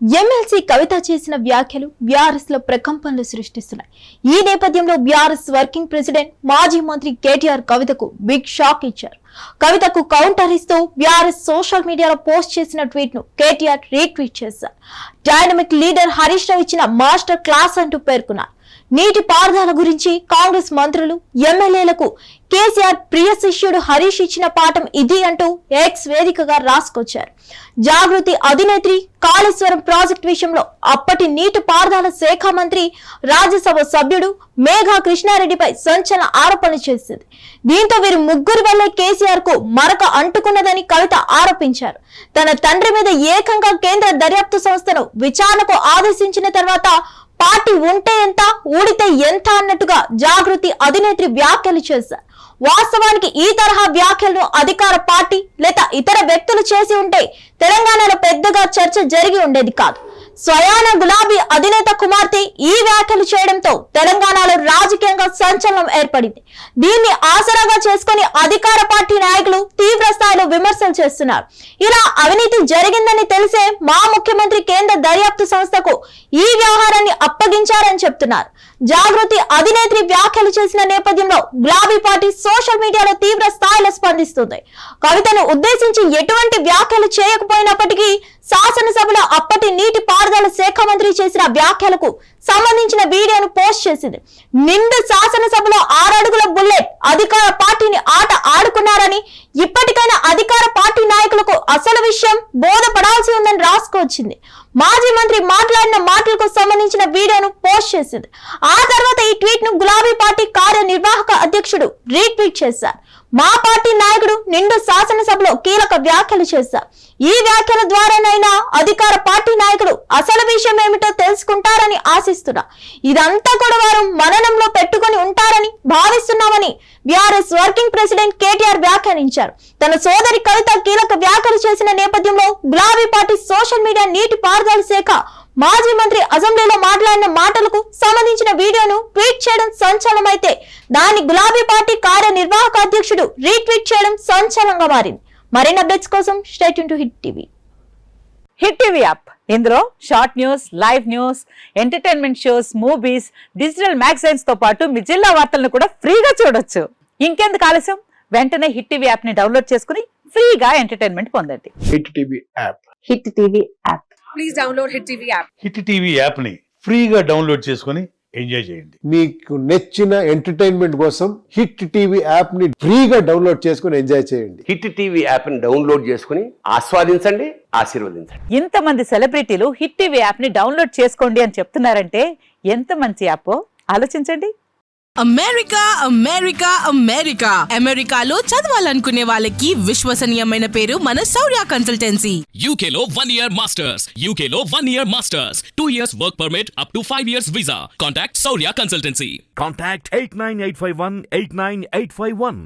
MLC కవిత చేసిన వ్యాఖ్యలు BRS లో ప్రకంపనలు సృష్టిస్తున్నాయి. ఈ నేపథ్యంలో బీఆర్ఎస్ వర్కింగ్ ప్రెసిడెంట్ మాజీ మంత్రి కేటీఆర్ కవితకు బిగ్ షాక్ ఇచ్చారు. కవితకు కౌంటర్ ఇస్తూ బీఆర్ఎస్ సోషల్ మీడియాలో పోస్ట్ చేసిన ట్వీట్ ను కేటీఆర్ రీట్వీట్ చేశారు. డైనమిక్ లీడర్ హరీష్ రావు ఇచ్చిన మాస్టర్ క్లాస్ అంటూ పేర్కొన్నారు. నీటి పారుదల గురించి కాంగ్రెస్ మంత్రులు ఎమ్మెల్యేలకు కేసీఆర్ ప్రియ శిష్యుడు హరీష్ ఇచ్చిన పాఠం ఇది అంటూ ఎక్స్ వేదికగా రాసుకొచ్చారు. జాగృతి అధినేత్రి కాళేశ్వరం ప్రాజెక్టు విషయంలో అప్పటి నీటి పారుదల శాఖ మంత్రి రాజ్యసభ సభ్యుడు మేఘా కృష్ణారెడ్డిపై సంచలన ఆరోపణలు చేసింది. దీంతో వీరు ముగ్గురు వల్లే కేసీఆర్ కు మరక అంటుకున్నదని కవిత ఆరోపించారు. తన తండ్రి మీద ఏకంగా కేంద్ర దర్యాప్తు సంస్థను విచారణకు ఆదేశించిన తర్వాత పార్టీ ఉంటే ఎంత ఊడితే ఎంత అన్నట్టుగా జాగృతి అధినేత్రి వ్యాఖ్యలు చేశారు. వాస్తవానికి ఈ తరహా వ్యాఖ్యలను అధికార పార్టీ లేదా ఇతర వ్యక్తులు చేసి ఉంటే తెలంగాణలో పెద్దగా చర్చ జరిగి ఉండేది కాదు. స్వయాన గులాబీ అధినేత కుమార్తె ఈ వ్యాఖ్యలు చేయడంతో తెలంగాణలో రాజకీయంగా సంచలనం ఏర్పడింది. దీన్ని ఆసరాగా చేసుకుని అధికార పార్టీ నాయకులు తీవ్ర స్థాయిలో విమర్శలు చేస్తున్నారు. ఇలా అవినీతి జరిగిందని తెలిసే మా ముఖ్యమంత్రి కేంద్ర దర్యాప్తు సంస్థకు ఈ వ్యవహారాన్ని అప్పగించారని చెప్తున్నారు. జాగృతి అధినేత్రి వ్యాఖ్యలు చేసిన నేపథ్యంలో గులాబీ పార్టీ సోషల్ మీడియాలో తీవ్ర స్థాయిలో స్పందిస్తుంది. కవితను ఉద్దేశించి ఎటువంటి వ్యాఖ్యలు చేయకపోయినప్పటికీ శాసనసభలో అప్పటి నీటి పారుదల శాఖ మంత్రి చేసిన వ్యాఖ్యలకు సంబంధించిన వీడియోను పోస్ట్ చేసింది. నిండు శాసనసభలో 6 అడుగుల బుల్లెట్ అధికార పార్టీని ఆట ఆడుకున్నారని, ఇప్పటికైనా అధికార పార్టీ నాయకులకు అసలు విషయం బోధపడాల్సి ఉందని రాసుకొచ్చింది. మాజీ మంత్రి మాట్లాడిన మాటలకు సంబంధించిన వీడియోను పోస్ట్ చేసింది. ఆ తర్వాత ఈ ట్వీట్ ను గులాబీ పార్టీ కార్యనిర్వాహక అధ్యక్షుడు రీట్వీట్ చేశారు. మా పార్టీ నాయకుడు నిండు శాసనసభలో కీలక వ్యాఖ్యలు చేశారు. ఈ వ్యాఖ్యల ద్వారానైనా అధికార పార్టీ నాయకుడు అసలు విషయం ఏమిటో తెలుసుకుంటారని ఆశిస్తున్నా. ఇదంతా కూడా వారు మననంలో పెట్టుకుని ఉంటారని భావిస్తున్నామని బీఆర్ఎస్ వర్కింగ్ ప్రెసిడెంట్ కేటీఆర్ వ్యాఖ్యానించారు. తన సోదరి కవిత కీలక వ్యాఖ్యలు చేసిన నేపథ్యంలో గులాబీ పార్టీ సోషల్ మీడియా నీటి పారుదల శాఖ మాజీ మంత్రి అసెంబ్లీలో మాట్లాడిన మాటలకు సంబంధించిన వీడియోను ట్వీట్ చేయడం సంచలనమైతే దాన్ని గులాబీ పార్టీ కార్యనిర్వాహక అధ్యక్షుడు రీట్వీట్ చేయడం సంచలనంగా మారింది. మరిన్ని అప్డేట్స్ కోసం stay tune to Hit TV. Hit TV app, ఇందులో short news, live news, entertainment shows, movies, digital magazines తో పాటు మీ జిల్లా వార్తలను కూడా ఫ్రీగా చూడొచ్చు. ఇంకెందుకు ఆలస్యం, వెంటనే హిట్ టీవీ యాప్ ని డౌన్లోడ్ చేసుకుని ఫ్రీగా ఎంటర్టైన్మెంట్ పొందండి. Hit TV app. Hit TV app. Please download hit TV app. Hit TV app ని ఫ్రీగా డౌన్లోడ్ చేసుకుని ఎంజాయ్ చేయండి. మీకు నచ్చిన ఎంటర్టైన్మెంట్ కోసం హిట్ టీవీ యాప్ ని ఫ్రీగా డౌన్లోడ్ చేసుకుని ఎంజాయ్ చేయండి. హిట్ టీవీ యాప్ ని డౌన్లోడ్ చేసుకుని ఆస్వాదించండి, ఆశీర్వదించండి. ఇంతమంది సెలబ్రిటీలు హిట్ టీవీ యాప్ ని డౌన్లోడ్ చేసుకోండి అని చెప్తున్నారంటే ఎంత మంచి యాప్ ఆలోచించండి. అమెరికా అమెరికా అమెరికా అమెరికాలో చదవాలనుకునే వాళ్ళకి విశ్వసనీయమైన పేరు మన శౌర్య కన్సల్టెన్సీ. UK లో 1 year masters, UK లో 1 year masters, 2 years work permit up to 5 years visa. Contact Saurya Consultancy. Contact 89851 89851.